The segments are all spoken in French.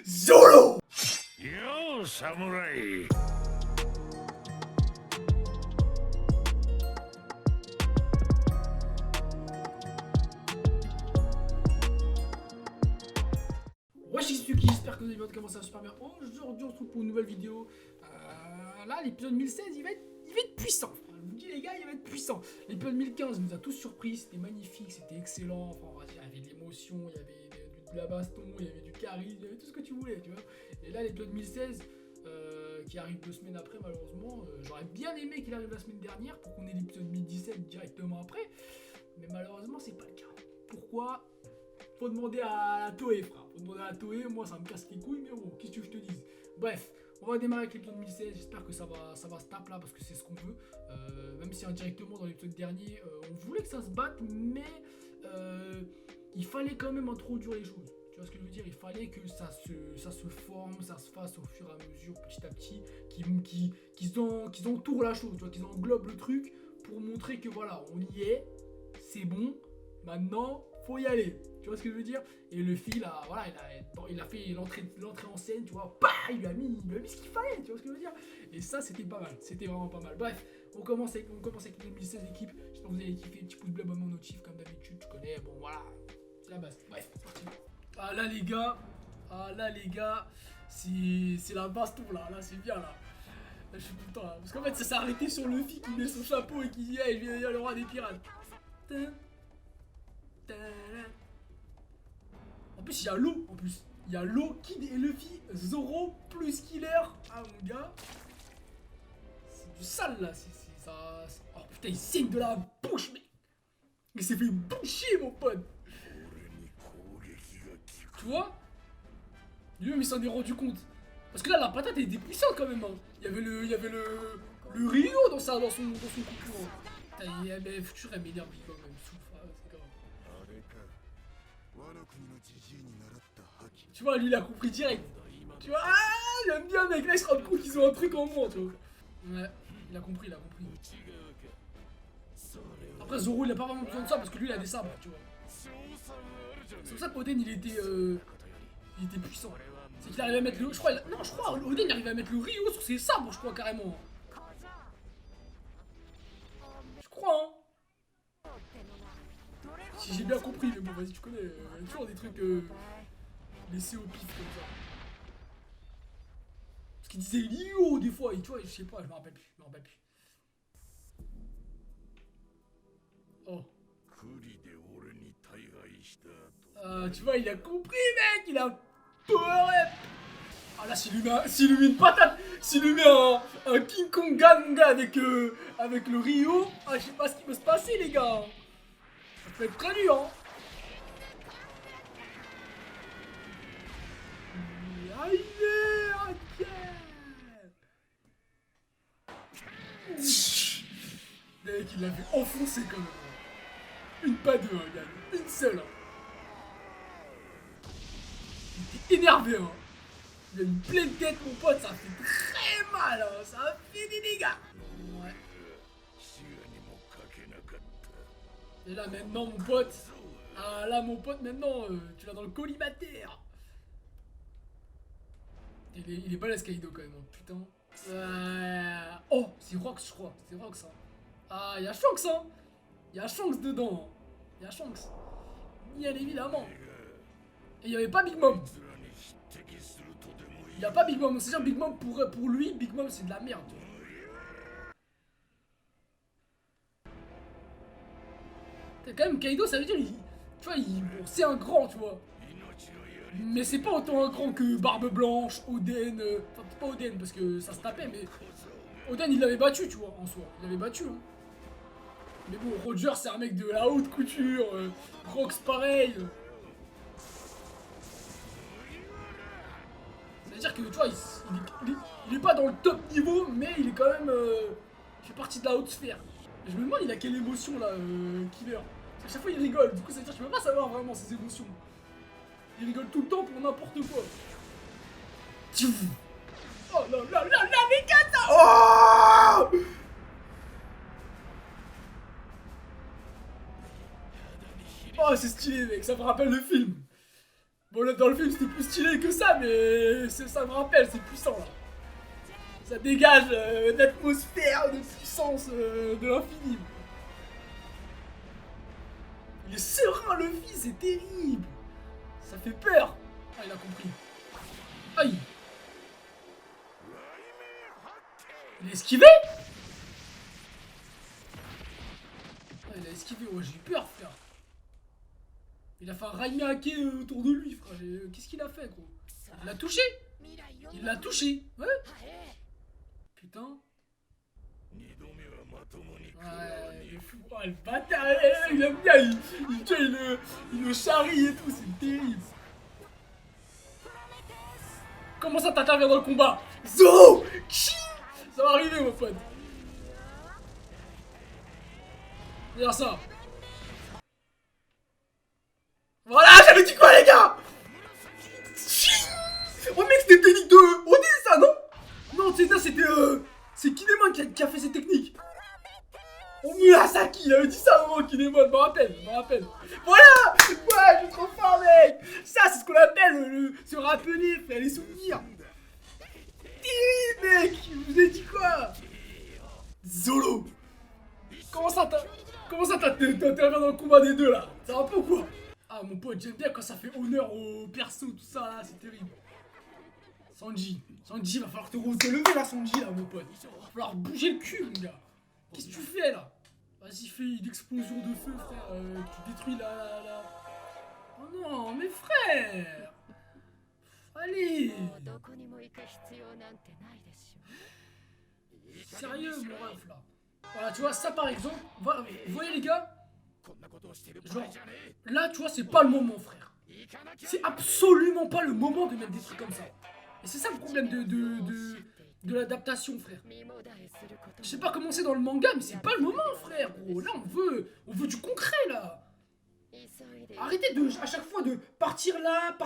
Zoro. Yo, samouraï. Wesh, c'est Suki, j'espère que vous allez bien, comment ça va super bien. Aujourd'hui, on se retrouve pour une nouvelle vidéo. Là, l'épisode 1016, il va être puissant. Je vous dis, les gars, il va être puissant. L'épisode 1015 nous a tous surpris, c'était magnifique, c'était excellent. Enfin, on va dire, il y avait de l'émotion, il y avait de la baston, il y avait du charisme, il y avait tout ce que tu voulais, tu vois. Et là, l'épisode 1016, qui arrive 2 semaines après, malheureusement, j'aurais bien aimé qu'il arrive la semaine dernière pour qu'on ait l'épisode 1017 directement après. Mais malheureusement, c'est pas le cas. Pourquoi ? Faut demander à la Toei, frère. Faut demander à la Toei, moi ça me casse les couilles, mais bon, qu'est-ce que je te dise. Bref, on va démarrer avec l'épisode 2016. J'espère que ça va se taper là parce que c'est ce qu'on veut. Même si indirectement dans l'épisode dernier, on voulait que ça se batte, mais il fallait quand même introduire les choses. Tu vois ce que je veux dire? Il fallait que ça se forme, ça se fasse au fur et à mesure, petit à petit, qu'ils entourent la chose, tu vois, qu'ils englobent le truc pour montrer que voilà, on y est, c'est bon, maintenant, faut y aller. Tu vois ce que je veux dire? Et le fil, il a fait l'entrée en scène, tu vois, bah, il lui a mis ce qu'il fallait, tu vois ce que je veux dire? Et ça, c'était pas mal, c'était vraiment pas mal. Bref, on commence avec les 2016 équipes. J'espère que vous allez kiffer, petit pouce bleu, abonnement, notif, comme d'habitude, tu connais, bon voilà, c'est la base. Bref, c'est parti. Ah là les gars, c'est la baston là c'est bien là. Là, je suis content là. Parce qu'en fait ça s'est arrêté sur Luffy qui met son chapeau et qui dit hey, il vient le roi des pirates. En plus il y a l'eau en plus. Il y a l'eau, Kid et Luffy, Zoro plus Killer. Ah mon gars. C'est du sale là, c'est ça. Oh putain il saigne de la bouche mais. Il s'est fait boucher mon pote. Tu vois? Lui-même il s'en est rendu compte. Parce que là la patate elle était puissante quand même. Hein. Il y avait le Rio dans son concurrent. Putain, mais futur elle m'énerve, il va même souffre, c'est grave. Tu vois, lui il a compris direct. Tu vois, ah j'aime bien mec, là il se rend compte qu'ils ont un truc en moins, tu vois. Ouais, il a compris. Après Zoro il a pas vraiment besoin de ça parce que lui il a des sabres, tu vois. C'est pour ça qu'Oden il était puissant. C'est qu'il arrivait à mettre le. Je crois Oden il arrivait à mettre le Rio sur ses sabres, je crois carrément. Je crois hein. Si j'ai bien compris, mais bon vas-y tu connais, il y a toujours des trucs laissés au pif comme ça. Parce qu'il disait Rio des fois, et tu vois, je sais pas, je me rappelle plus. Oh. Tu vois, il a compris mec, il a peur. Ah là, s'il lui met une patate, s'il lui met un King Kong Ganga avec le Rio, ah, je sais pas ce qui peut se passer, les gars. Ça peut être très dur, hein. Allez, ok. Mec, il l'avait enfoncé quand même. Une pas deux, hein, gars. Une seule. Il était énervé, hein. Il a une pleine tête, mon pote, ça fait très mal, hein. Ça fait des dégâts. Ouais. Et là, maintenant, mon pote. Ah, là, mon pote, maintenant, tu l'as dans le collimateur. Il est balèze, Kaido, quand même, hein, putain. Oh, c'est Rox, je crois. C'est Rox, hein. Ah, il y a Shanks, hein. Il y a Shanks dedans. Il y a Shanks. Bien évidemment. Et il n'y avait pas Big Mom. Il n'y a pas Big Mom. C'est-à-dire Big Mom pour lui, Big Mom c'est de la merde. Quand même Kaido ça veut dire tu vois bon, c'est un grand tu vois. Mais c'est pas autant un grand que Barbe Blanche, Oden, enfin pas Oden parce que ça se tapait mais Oden il l'avait battu tu vois en soi. Il l'avait battu hein. Mais bon Roger c'est un mec de la haute couture, Rox pareil. C'est-à-dire que tu vois, il est pas dans le top niveau, mais il est quand même. Il fait partie de la haute sphère. Et je me demande, il a quelle émotion là, Killer. Parce qu'à chaque fois, il rigole. Du coup, ça veut dire que je peux pas savoir vraiment ses émotions. Il rigole tout le temps pour n'importe quoi. Oh là là là là, les gars, ça. Oh Oh, c'est stylé, mec. Ça me rappelle le film. Bon, là, dans le film, c'était plus stylé que ça, mais ça me rappelle, c'est puissant, là. Ça dégage une atmosphère de puissance de l'infini. Il est serein, le fils, c'est terrible. Ça fait peur. Ah, il a compris. Aïe. Il a esquivé. Ah, il a esquivé, ouais, j'ai eu peur, frère. Il a fait un Raimake autour de lui, frère. Qu'est-ce qu'il a fait, gros? Il l'a touché. Il l'a touché. Ouais. Putain. Ouais, il est fou. Oh, le bâtard, il aime bien, il le charrie et tout, c'est terrible. Comment ça t'intervient dans le combat? Zo! Ça va arriver, mon pote. Regarde ça. Voilà, j'avais dit quoi, les gars? Oh, mec, c'était technique de OD, ça, non? Non, c'est ça, c'était c'est Kinemon qui a fait cette technique. Oh, Murasaki, il avait dit ça au moment Kinemon, je me rappelle. Voilà. Ouais, je suis trop fort, mec. Ça, c'est ce qu'on appelle se rappeler, faire les souvenirs. Mec, je vous ai dit quoi? Zolo. Comment ça t'interviens dans le combat des deux, là? C'est un peu quoi? Ah, mon pote, j'aime bien quand ça fait honneur au perso, tout ça, là, c'est terrible. Sanji, va falloir te lever là, Sanji, là, mon pote. Va falloir bouger le cul, mon gars. Qu'est-ce que tu fais, là? Vas-y, fais une explosion de feu, frère. Tu détruis la... Oh non, mais frère! Allez! Sérieux, mon ref, là. Voilà, tu vois, ça, par exemple... Vous voyez, les gars? Genre, là, tu vois, c'est pas le moment, frère. C'est absolument pas le moment de mettre des trucs comme ça. Et c'est ça le problème de l'adaptation, frère. Je sais pas comment c'est dans le manga, mais c'est pas le moment, frère, gros. Là, on veut du concret, là. Arrêtez à chaque fois de partir là,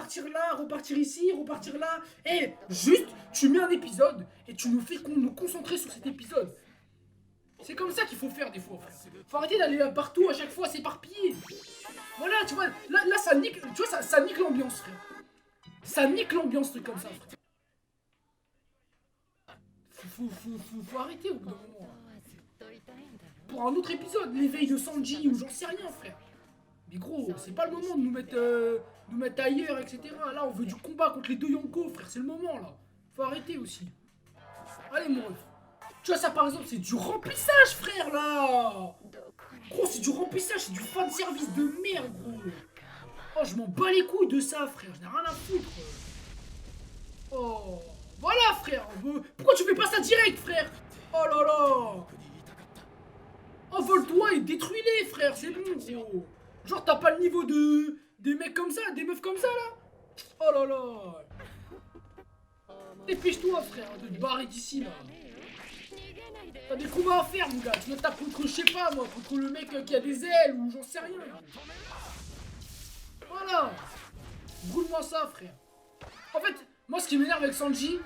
repartir ici, repartir là. Et juste, tu mets un épisode et tu nous fais nous concentrer sur cet épisode. C'est comme ça qu'il faut faire des fois, frère. Faut arrêter d'aller partout, à chaque fois s'éparpiller. Voilà, tu vois, là ça nique, tu vois, ça nique l'ambiance, frère. Ça nique l'ambiance, truc comme ça, frère. Faut arrêter au bout d'un moment. Pour un autre épisode, l'éveil de Sanji ou j'en sais rien, frère. Mais gros, c'est pas le moment de nous mettre ailleurs, etc. Là, on veut du combat contre les deux Yonko, frère, c'est le moment, là. Faut arrêter aussi. Allez, mon ref. Tu vois, ça, par exemple, c'est du remplissage, frère, là. Gros, c'est du remplissage, c'est du fan service de merde, gros. Oh, je m'en bats les couilles de ça, frère, je n'ai rien à foutre. Oh, voilà, frère. Pourquoi tu fais pas ça direct, frère? Oh là là. Envole-toi et détruis-les, frère, c'est bon, gros. Genre, t'as pas le niveau des mecs comme ça, des meufs comme ça, là? Oh là là. Dépêche-toi, frère, de te barrer d'ici, là. T'as des combats à faire, mon gars. Tu me tapes contre, je sais pas, moi, contre le mec qui a des ailes ou j'en sais rien. Voilà. Brûle-moi ça, frère. En fait, moi, ce qui m'énerve avec Sanji,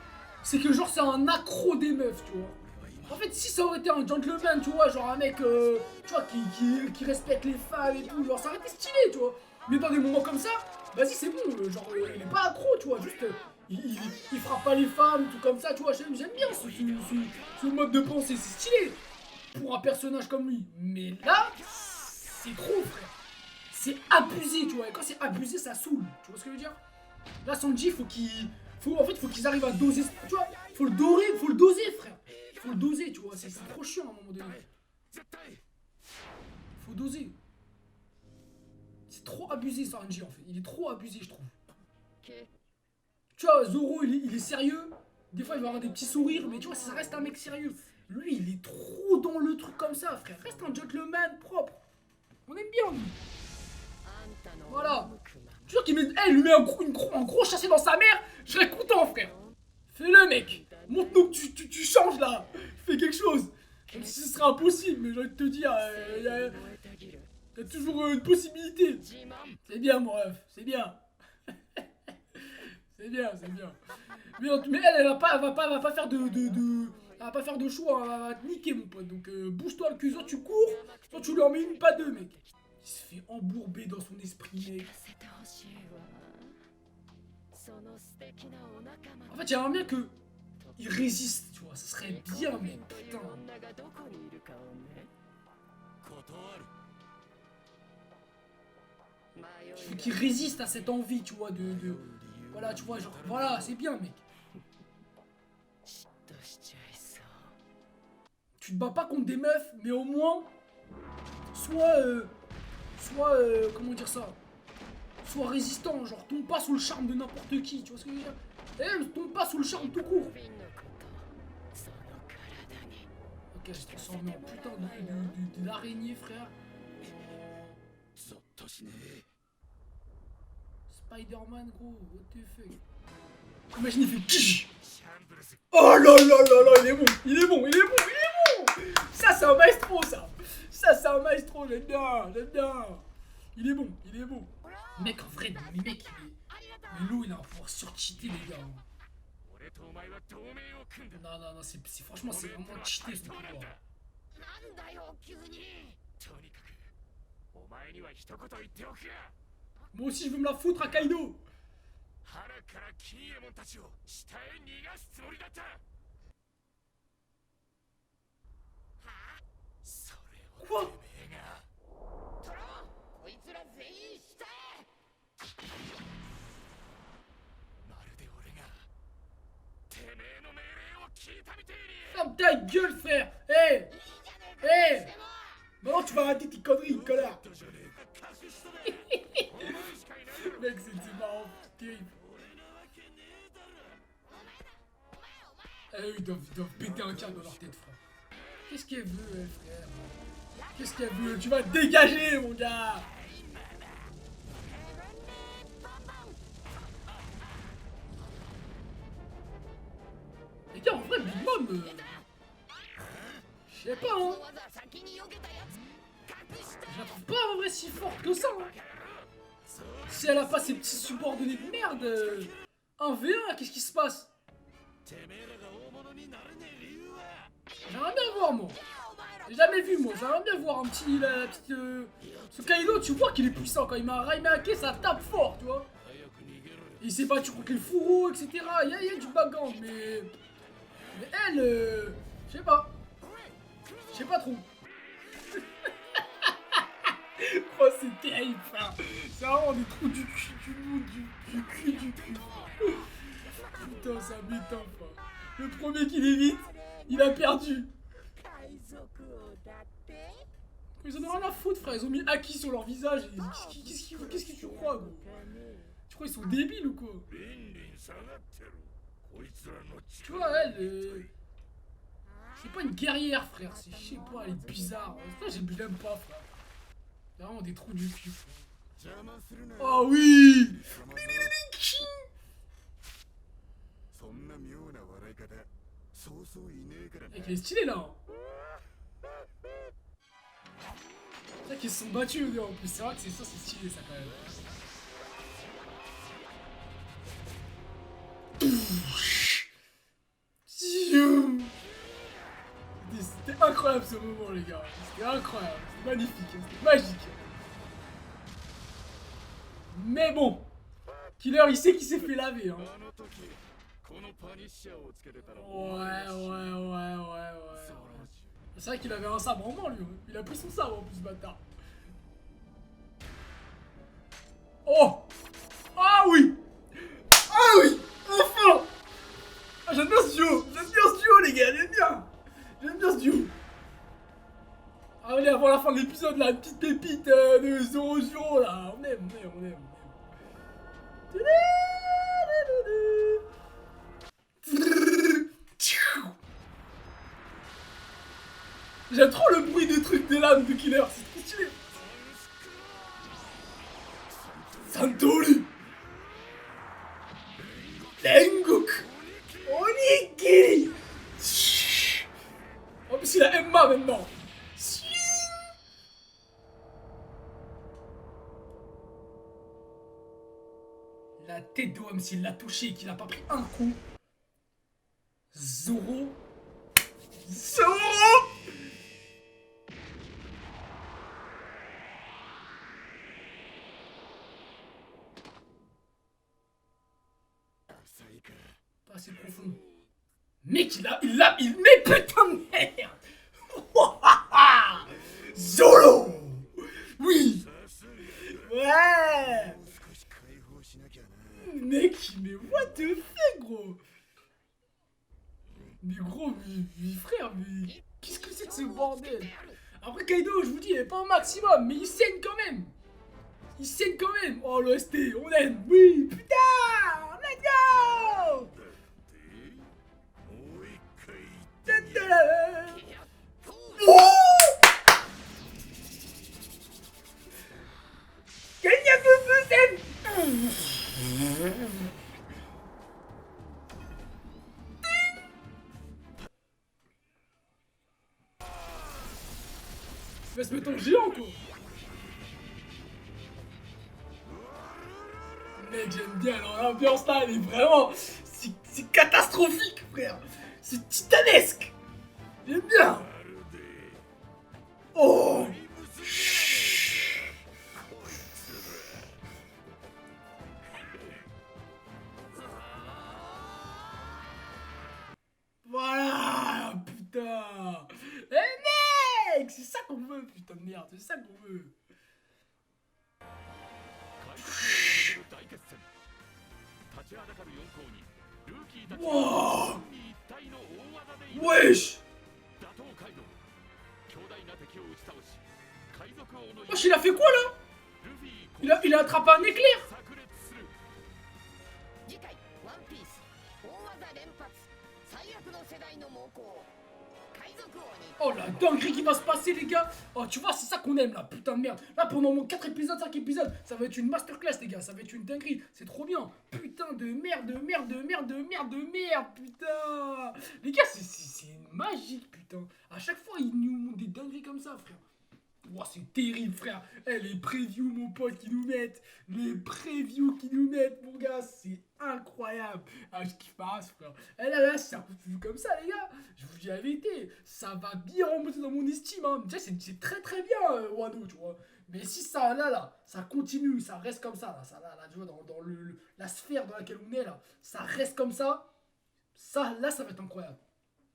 c'est que, genre, c'est un accro des meufs, tu vois. En fait, si ça aurait été un gentleman, tu vois, genre un mec, tu vois, qui respecte les femmes et tout, genre, ça aurait été stylé, tu vois. Mais dans des moments comme ça, vas-y, c'est bon, genre, il est pas accro, tu vois, juste, il frappe pas les femmes, tout comme ça, tu vois, j'aime bien ce mode de pensée, c'est stylé pour un personnage comme lui. Mais là, c'est trop, frère. C'est abusé, tu vois, et quand c'est abusé, ça saoule, tu vois ce que je veux dire. Là, Sanji, faut qu'ils arrivent à doser, tu vois, faut le doser, frère. Faut le doser, tu vois, c'est trop chiant à un moment donné. Faut doser. C'est trop abusé, Sanji, en fait. Il est trop abusé, je trouve. Tu vois, Zoro, il est sérieux. Des fois, il va avoir des petits sourires, mais tu vois, ça reste un mec sérieux. Lui, il est trop dans le truc comme ça, frère. Reste un gentleman propre. On aime bien, lui. Voilà. Tu vois qu'il lui met un gros chassé dans sa mère, je serais content, frère. Fais-le, mec. Montre-nous que tu changes, là. Fais quelque chose. Même si ce serait impossible, mais j'ai envie de te dire, il y a toujours une possibilité. C'est bien, mon ref, c'est bien. C'est bien. Mais elle va pas faire elle va pas faire de choix, elle va te niquer, mon pote. Donc bouge-toi le cul, soit tu cours, soit tu lui en mets une, pas deux, mec. Il se fait embourber dans son esprit, mec. En fait, j'aimerais bien que il résiste, tu vois. Ça serait bien, mais putain. Il faut qu'il résiste à cette envie, tu vois, Voilà, tu vois, genre, voilà, c'est bien, mec. Tu te bats pas contre des meufs, mais au moins, comment dire ça, sois résistant, genre, tombe pas sous le charme de n'importe qui, tu vois ce que je veux dire. Eh, tombe pas sous le charme tout court. Ok, je transformé en putain d'araignée, frère. Spider-Man, gros, what the fuck. Imagine, il fait kish. Oh là là là là, il est bon, il est bon, il est bon, il est bon. Ça, c'est un maestro, ça. Ça, c'est un maestro, j'aime bien, j'aime bien. Il est bon, il est bon. Mec, en vrai, mais mec, mais Lou, il a un pouvoir surcheaté, les gars. Non, non, non, franchement, c'est vraiment cheaté, ce pouvoir. Moi aussi, je veux me la foutre à Kaido. Quoi? Ferme ta gueule, frère. Hé, hé. Maintenant, tu vas arrêter tes conneries, connard. Mec, c'est marrant, terrible. Eh, ils doivent péter un câble dans leur tête, frère. Qu'est-ce qu'elle veut, elle, frère? Qu'est-ce qu'elle veut? Tu vas te dégager, mon gars. Les gars, en vrai, Big Mom... Je sais pas, hein. Je la trouve pas, en vrai, si forte que ça, hein. Si elle a pas ses petits subordonnés de merde... 1v1, qu'est-ce qui se passe? J'aimerais bien voir, moi. J'ai jamais vu, moi. J'aimerais bien voir un petit... la petite... Ce Kaido, tu vois qu'il est puissant. Quand il m'a Raimake, ça tape fort, tu vois. Il s'est battu contre les fourreaux, etc. Il y a du background, mais elle... je sais pas. Je sais pas trop. Oh, c'est terrible, frère. C'est vraiment des trous du cul, du cul. Putain, ça m'éteint, frère. Le premier qui l'évite, il a perdu. Ils en ont rien à foutre, frère. Ils ont mis Haki sur leur visage. Qu'est-ce que tu crois, gros? Tu crois qu'ils sont débiles ou quoi? Tu vois, elle... c'est pas une guerrière, frère. C'est, je sais pas, elle est bizarre. Ça, j'aime pas, frère. C'est vraiment des trous du cul, frère. Oh oui! Mec, il est stylé, là. C'est vrai qu'ils se sont battus, en plus. C'est vrai que c'est ça, c'est stylé, ça, quand même. C'était incroyable ce moment, les gars. C'était incroyable. C'était magnifique. C'était magique. Mais bon, Killer, il sait qu'il s'est fait laver. Hein. Ouais. C'est vrai qu'il avait un sabre en main, lui. Il a pris son sabre en plus, bâtard. Oh! Ah oui! Ah oui! Enfin! Ah, j'aime bien ce duo! J'aime bien ce duo, les gars! J'aime bien ce duo! Allez, avant la fin de l'épisode, la petite pépite de Zoro Jiro, là! On aime. J'aime trop le bruit des trucs des lames de Killer, c'est trop stylé! Santori! Tengoku! Onigiri! En plus, il a Emma maintenant! La tête d'Ohm, s'il l'a touché et qu'il a pas pris un coup. Zoro! Pas assez profond. Mec, il met putain de merde. Zolo. Oui. Ouais. Mec, mais what the fuck, gros. Mais gros, mais frère, mais qu'est-ce que c'est que ce bordel? Après Kaido, je vous dis, il est pas au maximum, mais il saigne quand même. Il saigne quand même. Oh l'OST, on aime. Oui, putain. Let's go. Oh, il va se mettre en géant, quoi. Mec, j'aime bien, alors l'ambiance là, elle est vraiment... C'est catastrophique, frère. C'est titanesque. J'aime bien. Oh. Voilà, putain. Eh mec, c'est ça qu'on veut, putain de merde, c'est ça qu'on veut. Wow. Wesh. Wesh, il a fait quoi là? Il a attrapé un éclair. Oh la dinguerie qui va se passer les gars. Oh tu vois c'est ça qu'on aime là, putain de merde. Là pendant mon 4 épisodes, 5 épisodes, ça va être une masterclass les gars, ça va être une dinguerie. C'est trop bien. Putain de merde, de merde, de merde, de merde, de merde, putain. Les gars c'est magique putain. À chaque fois ils nous montrent des dingueries comme ça frère. Wow, c'est terrible frère. Eh, les previews mon pote qui nous mettent. Les previews qui nous mettent mon gars. C'est incroyable. Ah je kiffe pas frère. Eh là c'est un peu vu comme ça les gars. Je vous dis la vérité. Ça va bien remonter dans mon estime hein. Déjà c'est très très bien Wano tu vois. Mais si ça là ça continue. Ça reste comme ça là. Ça là tu vois dans la sphère dans laquelle on est là. Ça reste comme ça. Ça là ça va être incroyable.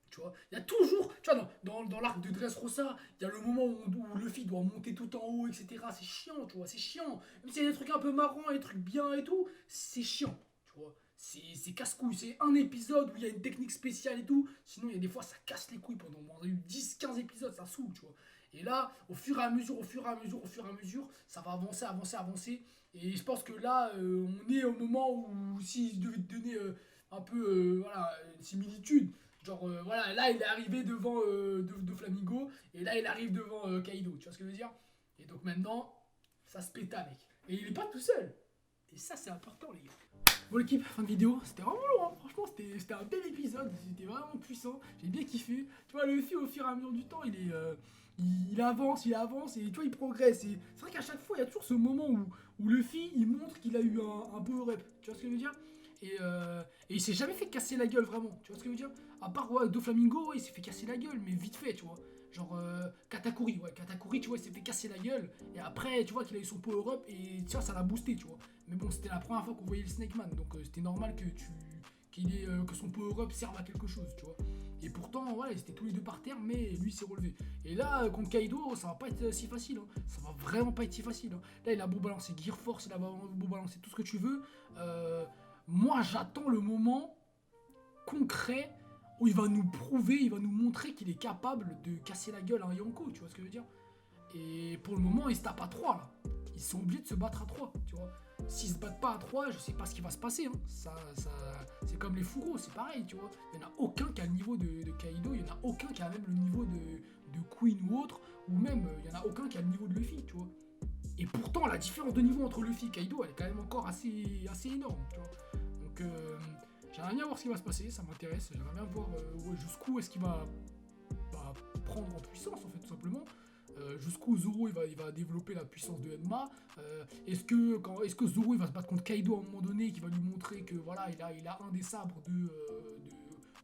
Tu vois, il y a toujours, tu vois, dans l'arc de Dressrosa, il y a le moment où Luffy doit monter tout en haut, etc. C'est chiant, tu vois, c'est chiant. Même s'il y a des trucs un peu marrants, des trucs bien et tout, c'est chiant, tu vois. C'est casse-couille, c'est un épisode où il y a une technique spéciale et tout. Sinon, il y a des fois, ça casse les couilles pendant 10-15 épisodes, ça saoule, tu vois. Et là, au fur et à mesure, ça va avancer. Et je pense que là, on est au moment où, si je devais te donner un peu, voilà, une similitude. Genre, voilà, là il est arrivé devant de Flamingo, et là il arrive devant Kaido, tu vois ce que je veux dire? Et donc maintenant, ça se péta, mec. Et il est pas tout seul. Et ça, c'est important, les gars. Bon, l'équipe, fin de vidéo, c'était vraiment lourd, hein. Franchement, c'était un bel épisode, c'était vraiment puissant. J'ai bien kiffé. Tu vois, Luffy, au fur et à mesure du temps, il avance, et tu vois, il progresse. Et c'est vrai qu'à chaque fois, il y a toujours ce moment où Luffy, il montre qu'il a eu un power-up. Tu vois ce que je veux dire? Et il s'est jamais fait casser la gueule vraiment, tu vois ce que je veux dire? À part Doflamingo, il s'est fait casser la gueule, mais vite fait, tu vois. Genre Katakuri, tu vois, il s'est fait casser la gueule. Et après, tu vois qu'il a eu son power-up et tu vois, ça l'a boosté, tu vois. Mais bon, c'était la première fois qu'on voyait le Snake Man, donc c'était normal que son power-up serve à quelque chose, tu vois. Et pourtant, voilà, ils étaient tous les deux par terre, mais lui s'est relevé. Et là, contre Kaido, ça va pas être si facile, hein. Ça va vraiment pas être si facile, hein. Là, il a beau balancer Gear Force, il a beau balancer tout ce que tu veux. Moi, j'attends le moment concret où il va nous prouver, il va nous montrer qu'il est capable de casser la gueule à un Yonko, tu vois ce que je veux dire? Et pour le moment, ils se tapent à 3 là. Ils sont obligés de se battre à 3, tu vois. S'ils se battent pas à 3, je sais pas ce qui va se passer, hein. C'est comme les fourreaux, c'est pareil, tu vois. Il y en a aucun qui a le niveau de Kaido, il y en a aucun qui a même le niveau de Queen ou autre, ou même il y en a aucun qui a le niveau de Luffy, tu vois. Et pourtant, la différence de niveau entre Luffy et Kaido, elle est quand même encore assez énorme, tu vois. Donc, j'aimerais bien voir ce qui va se passer, ça m'intéresse. J'aimerais bien voir jusqu'où est-ce qu'il va prendre en puissance, en fait, tout simplement. Jusqu'où Zoro il va développer la puissance de Enma. Est-ce que Zoro il va se battre contre Kaido à un moment donné, qui va lui montrer que voilà, il a un des sabres de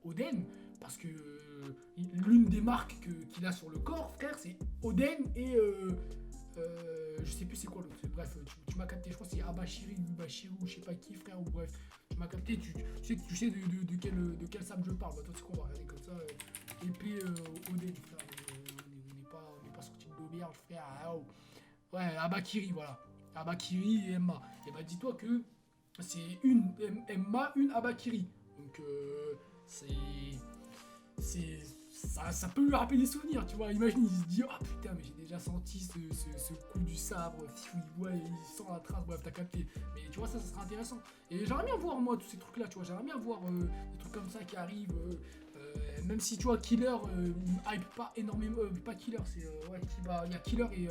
Oden, parce que l'une des marques qu'il a sur le corps, frère, c'est Oden et je sais plus c'est quoi l'autre. Bref, tu m'as capté, je crois que c'est Abashiri ou Bashiru, je sais pas qui, frère, ou bref, m'as capté, tu sais de quel sable je parle. Bah, toi, c'est qu'on va regarder comme ça, épée Oden, frère. On n'est pas sorti de l'auberge, frère. Ah, oh. Ouais, Abakiri, voilà. Abakiri et Emma. Et bah, dis-toi que c'est une Emma, une Abakiri. Donc, ça peut lui rappeler des souvenirs, tu vois. Imagine, il se dit, ah putain, mais j'ai déjà senti ce coup du sabre. Il sent la trace, bref, t'as capté. Mais tu vois, ça sera intéressant. Et j'aimerais bien voir, moi, tous ces trucs-là, tu vois. J'aimerais bien voir des trucs comme ça qui arrivent. Même si, tu vois, Killer, il me hype pas énormément. Pas Killer, c'est. Ouais, il y a Killer et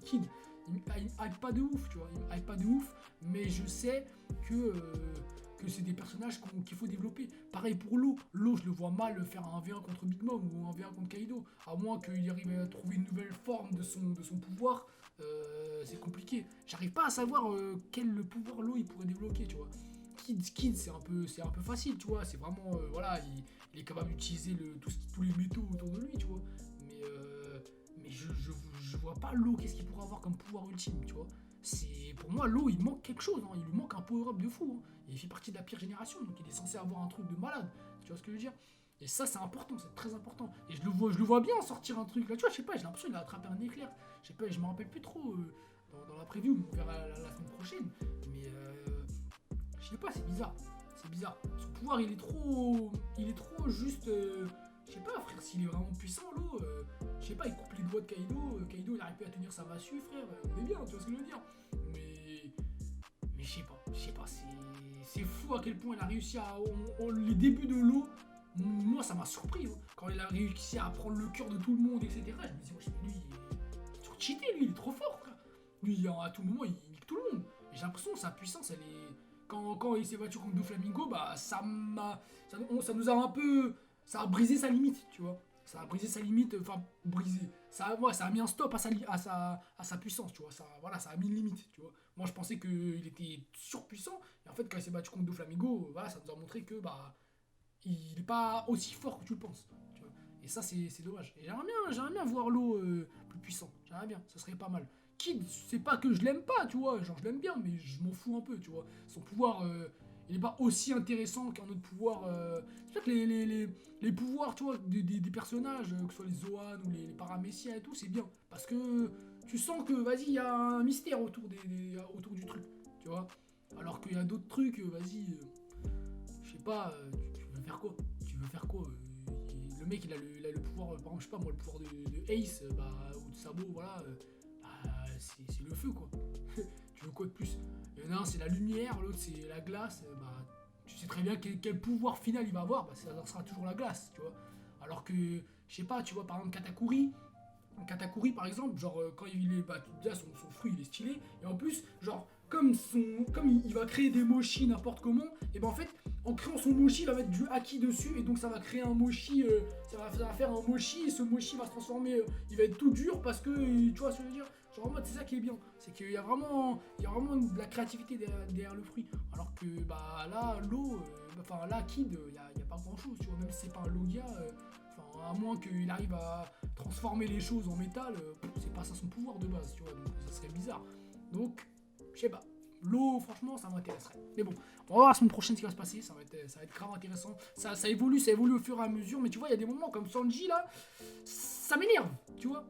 Kid. Il me hype pas de ouf, tu vois. Il me hype pas de ouf. Mais je sais que c'est des personnages qu'il faut développer. Pareil pour Law. Law, je le vois mal faire un 1v1 contre Big Mom ou un 1v1 contre Kaido. À moins qu'il arrive à trouver une nouvelle forme de son pouvoir. C'est compliqué. J'arrive pas à savoir quel pouvoir Law il pourrait débloquer, tu vois. Kid c'est un peu facile, tu vois. C'est vraiment, voilà, il est capable d'utiliser tous les métaux autour de lui, tu vois. Mais je vois pas Law, qu'est-ce qu'il pourrait avoir comme pouvoir ultime, tu vois. Pour moi, Law, il manque quelque chose, hein. Il lui manque un power-up de fou, hein. Il fait partie de la pire génération, donc il est censé avoir un truc de malade, tu vois ce que je veux dire. Et ça, c'est important, c'est très important. Et je le vois bien sortir un truc, là, tu vois, je sais pas, j'ai l'impression qu'il a attrapé un éclair. Je sais pas, je me rappelle plus trop dans la preview, on verra la semaine prochaine. Mais je sais pas, c'est bizarre. C'est bizarre. Son pouvoir, il est trop juste... je sais pas, frère, s'il est vraiment puissant, Law, je sais pas, il coupe les doigts de Kaido. Kaido, il arrive plus à tenir sa massue, frère. On est bien, tu vois ce que je veux dire. Mais je sais pas, c'est fou à quel point il a réussi à... les débuts de Law, moi, ça m'a surpris. Hein. Quand il a réussi à prendre le cœur de tout le monde, etc. Je me disais, ouais, lui, il est trop cheaté, lui, il est trop fort, frère. Lui, à tout moment, il nique tout le monde. Et j'ai l'impression que sa puissance, elle est... Quand il s'est battu contre Doflamingo, bah, ça nous a un peu... Ça a brisé sa limite, tu vois. Ça a brisé sa limite, enfin, brisé. Ça a mis un stop à sa puissance, tu vois. Ça a mis une limite, tu vois. Moi, je pensais qu'il était surpuissant. Et en fait, quand il s'est battu contre Doflamingo, voilà, ça nous a montré que, bah, il n'est pas aussi fort que tu le penses, tu vois. Et ça, c'est dommage. Et j'aimerais bien voir Law plus puissant. J'aimerais bien, ça serait pas mal. Kid, c'est pas que je l'aime pas, tu vois. Genre, je l'aime bien, mais je m'en fous un peu, tu vois. Son pouvoir... il n'est pas aussi intéressant qu'un autre pouvoir. C'est sûr que les pouvoirs, tu vois, des personnages, que ce soit les Zoan ou les Paramessiens et tout, c'est bien. Parce que tu sens que, vas-y, il y a un mystère autour du truc, tu vois. Alors qu'il y a d'autres trucs, vas-y, je sais pas, tu veux faire quoi? Le mec, il a le pouvoir, par exemple, je sais pas moi, le pouvoir de Ace, ou de Sabo, voilà, c'est le feu, quoi. Tu veux quoi de plus? Il y en a un, c'est la lumière, l'autre, c'est la glace. Bah, tu sais très bien quel pouvoir final il va avoir, bah, ça sera toujours la glace, tu vois. Alors que, je sais pas, tu vois, par exemple, Katakuri, par exemple, genre, quand il est, bah, déjà, son fruit, il est stylé. Et en plus, genre, comme il va créer des mochis n'importe comment, et ben en fait, en créant son mochi, il va mettre du haki dessus, et donc ça va créer un mochi, ça va faire un mochi, et ce mochi va se transformer, il va être tout dur parce que, tu vois ce que je veux dire. Genre en mode, c'est ça qui est bien, c'est qu'il y a vraiment de la créativité derrière le fruit. Alors que bah là, Kid, il y a pas grand chose, tu vois, même si c'est pas un Logia, à moins qu'il arrive à transformer les choses en métal, c'est pas ça son pouvoir de base, tu vois, donc ça serait bizarre. Donc, je sais pas. Law, franchement, ça m'intéresserait. Mais bon, on va voir la semaine prochaine ce qui va se passer. Ça va être grave intéressant. Ça évolue au fur et à mesure. Mais tu vois, il y a des moments comme Sanji là, ça m'énerve, tu vois.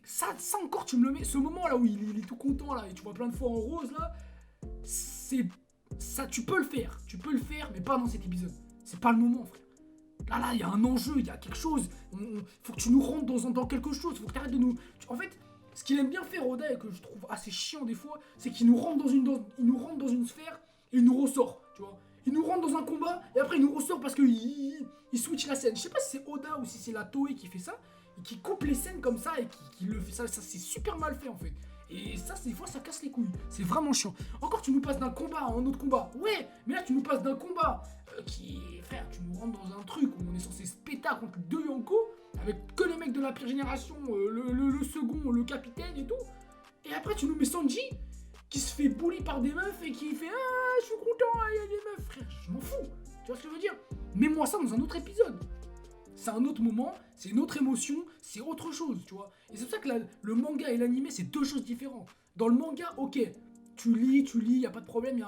Ça encore, tu me le mets. Ce moment là où il est tout content là, et tu vois plein de fois en rose là, ça, tu peux le faire. Tu peux le faire, mais pas dans cet épisode. C'est pas le moment, frère. Là, il y a un enjeu, il y a quelque chose. Faut que tu nous rentres dans quelque chose. Faut que tu arrêtes de nous. En fait. Ce qu'il aime bien faire Oda et que je trouve assez chiant des fois, c'est qu'il nous rentre dans une sphère et il nous ressort, tu vois. Il nous rentre dans un combat et après il nous ressort parce qu'il switch la scène. Je sais pas si c'est Oda ou si c'est la Toei qui fait ça et qui coupe les scènes comme ça et qui le fait. Ça c'est super mal fait en fait. Et ça, des fois, ça casse les couilles. C'est vraiment chiant. Encore, tu nous passes d'un combat à un autre combat. Ouais, mais là, tu nous passes d'un combat frère, tu nous rentres dans un truc où on est censé se péter contre deux Yonko, avec que les mecs de la pire génération, le second, le capitaine et tout. Et après, tu nous mets Sanji, qui se fait bully par des meufs et qui fait ah, je suis content, il y a des meufs. Frère, je m'en fous. Tu vois ce que je veux dire? Mets-moi ça dans un autre épisode. C'est un autre moment, c'est une autre émotion, c'est autre chose, tu vois. Et c'est pour ça que le manga et l'animé, c'est deux choses différentes. Dans le manga, ok, tu lis, y a pas de problème,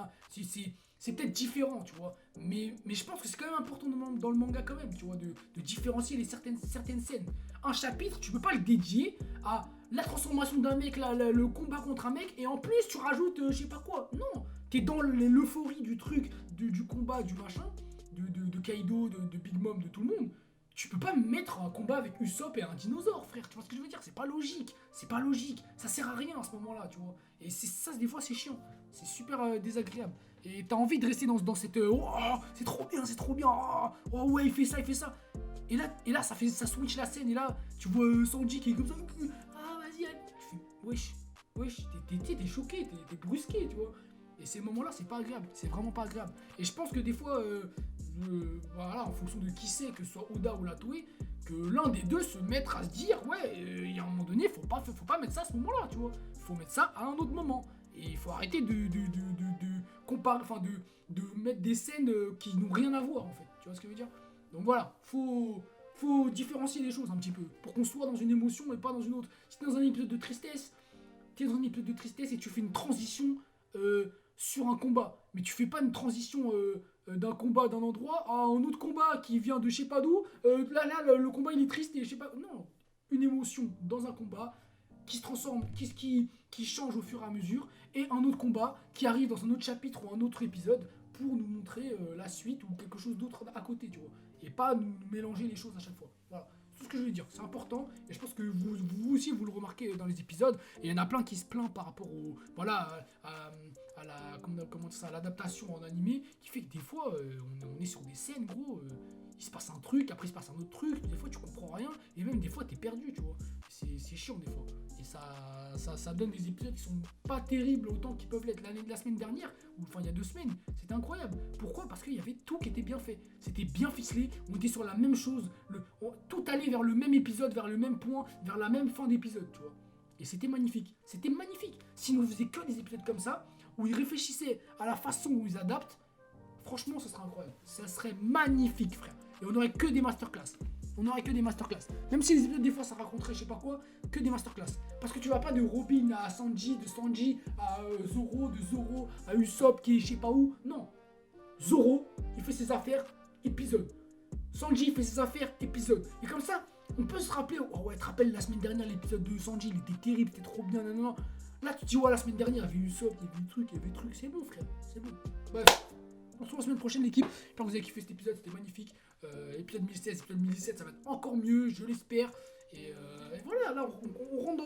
c'est peut-être différent, tu vois. Mais je pense que c'est quand même important dans le manga quand même, tu vois, de différencier certaines scènes. Un chapitre, tu peux pas le dédier à la transformation d'un mec, le combat contre un mec, et en plus tu rajoutes je sais pas quoi. Non, t'es dans l'euphorie du truc, du combat, du machin, de Kaido, de Big Mom, de tout le monde. Tu peux pas mettre un combat avec Usopp et un dinosaure, frère. Tu vois ce que je veux dire? C'est pas logique. Ça sert à rien à ce moment-là, tu vois. Et ça, des fois, c'est chiant. C'est super désagréable. Et t'as envie de rester dans cette oh, c'est trop bien. Oh ouais, il fait ça. Et là, ça switch la scène. Et là, tu vois Sanji qui est comme ça. Ah, vas-y, allez. Tu fais, wesh, t'es choqué, t'es brusqué, tu vois. Et ces moments-là, c'est pas agréable. C'est vraiment pas agréable. Et je pense que des fois, voilà, en fonction de qui c'est, que ce soit Oda ou la Toei, que l'un des deux se mettre à se dire, ouais, il y a un moment donné, faut pas mettre ça à ce moment-là, tu vois. Faut mettre ça à un autre moment. Et il faut arrêter de comparer, enfin de mettre des scènes qui n'ont rien à voir, en fait. Tu vois ce que je veux dire? Donc voilà, faut différencier les choses un petit peu, pour qu'on soit dans une émotion et pas dans une autre. Si t'es dans un épisode de tristesse, et tu fais une transition sur un combat, mais tu fais pas une transition d'un combat d'un endroit à un autre combat qui vient de je sais pas d'où, là le combat il est triste et je sais pas, non, une émotion dans un combat qui se transforme, qui change au fur et à mesure, et un autre combat qui arrive dans un autre chapitre ou un autre épisode pour nous montrer la suite ou quelque chose d'autre à côté, tu vois, et pas nous mélanger les choses à chaque fois. Voilà, c'est tout ce que je veux dire, c'est important, et je pense que vous aussi vous le remarquez dans les épisodes, et il y en a plein qui se plaignent par rapport au, voilà, à l'adaptation en animé, qui fait que des fois on est sur des scènes, gros, il se passe un truc, après il se passe un autre truc, des fois tu comprends rien, et même des fois t'es perdu, tu vois. C'est chiant des fois. Et ça donne des épisodes qui sont pas terribles autant qu'ils peuvent l'être. La semaine dernière, ou enfin il y a 2 semaines, c'était incroyable. Pourquoi? Parce qu'il y avait tout qui était bien fait. C'était bien ficelé, on était sur la même chose, tout allait vers le même épisode, vers le même point, vers la même fin d'épisode, tu vois. Et c'était magnifique. Si nous faisions que des épisodes comme ça, où ils réfléchissaient à la façon où ils adaptent, franchement, ce serait incroyable. Ça serait magnifique, frère. Et on n'aurait que des masterclass. Même si les épisodes, des fois, ça raconterait je sais pas quoi, que des masterclass. Parce que tu vas pas de Robin à Sanji, de Sanji à Zoro, de Zoro à Usopp qui est je sais pas où. Non. Zoro, il fait ses affaires, épisode. Sanji fait ses affaires, épisode. Et comme ça, on peut se rappeler. Oh ouais, tu te rappelles la semaine dernière, l'épisode de Sanji, il était terrible, c'était trop bien. Non. Là, tu te dis, ouais, la semaine dernière, il y avait Usopp, il y avait des trucs. C'est bon, frère. C'est bon. Bref. On se retrouve la semaine prochaine, l'équipe. J'espère que vous avez kiffé cet épisode, c'était magnifique. Épisode 1016, épisode 1017, ça va être encore mieux, je l'espère. Et voilà, là, on rentre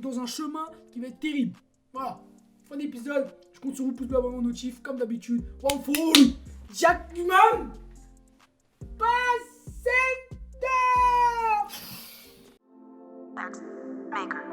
dans un chemin qui va être terrible. Voilà. Fin d'épisode. Je compte sur vous, pouce bleu, abonnement, notif, comme d'habitude. One for all. Jack Duman. Maker.